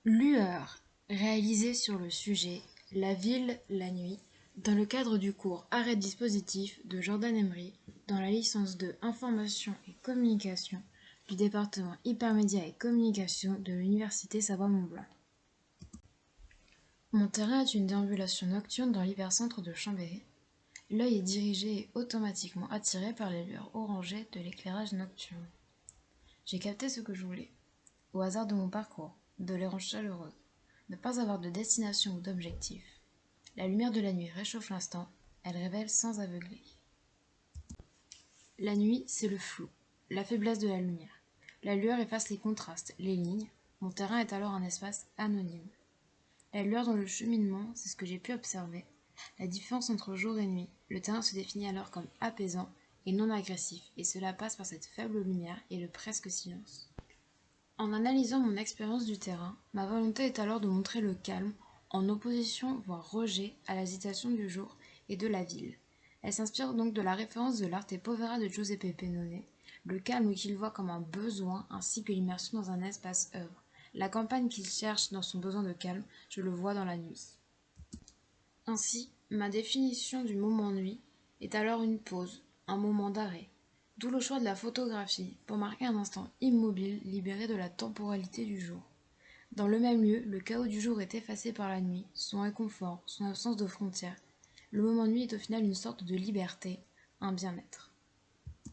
Lueur, réalisé sur le sujet La ville, la nuit, dans le cadre du cours Arrêt dispositif de Jordan Emery, dans la licence de Information et Communication du département Hypermédia et Communication de l'Université Savoie-Mont-Blanc. Mon terrain est une déambulation nocturne dans l'hypercentre de Chambéry. L'œil est dirigé et automatiquement attiré par les lueurs orangées de l'éclairage nocturne. J'ai capté ce que je voulais. Au hasard de mon parcours, de l'errance chaleureuse, ne pas avoir de destination ou d'objectif. La lumière de la nuit réchauffe l'instant, elle révèle sans aveugler. La nuit, c'est le flou, la faiblesse de la lumière. La lueur efface les contrastes, les lignes. Mon terrain est alors un espace anonyme. La lueur dans le cheminement, c'est ce que j'ai pu observer. La différence entre jour et nuit. Le terrain se définit alors comme apaisant et non agressif, et cela passe par cette faible lumière et le presque silence. En analysant mon expérience du terrain, ma volonté est alors de montrer le calme, en opposition voire rejet à l'agitation du jour et de la ville. Elle s'inspire donc de la référence de l'Arte povera de Giuseppe Pennone, le calme qu'il voit comme un besoin ainsi que l'immersion dans un espace œuvre. La campagne qu'il cherche dans son besoin de calme, je le vois dans la nuit. Ainsi, ma définition du moment nuit est alors une pause, un moment d'arrêt. D'où le choix de la photographie pour marquer un instant immobile libéré de la temporalité du jour. Dans le même lieu, le chaos du jour est effacé par la nuit, son réconfort, son absence de frontières. Le moment nuit est au final une sorte de liberté, un bien-être.